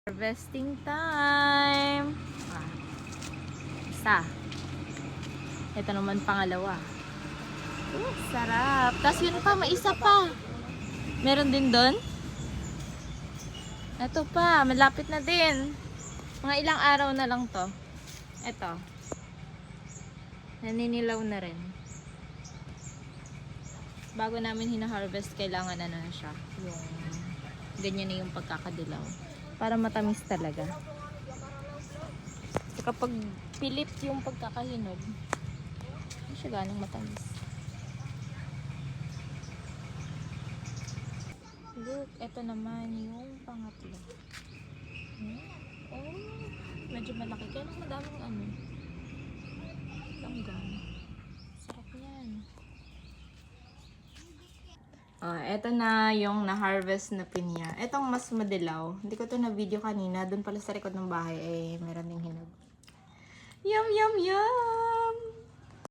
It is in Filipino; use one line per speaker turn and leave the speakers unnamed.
Harvesting time! Isa. Ito naman pangalawa. Sarap. Tapos yun pa, may isa pa. Meron din doon. Ito pa, malapit na din. Mga ilang araw na lang to. Ito. Naninilaw na rin. Bago namin hina-harvest, kailangan na siya. Yung ganyan na yung pagkakadilaw. Para matamis talaga. So, kapag pilit yung pagkakahinog, hindi siya ganong matamis. Look, ito naman yung pangatlo. Oh, medyo malaki. Kaya lang madaming langgam. Sarap yan. Eto na yung na-harvest na pinya. Etong mas madilaw. Hindi ko to na video kanina. Doon pala sa likod ng bahay, meron ding hinog. Yum, yum, yum!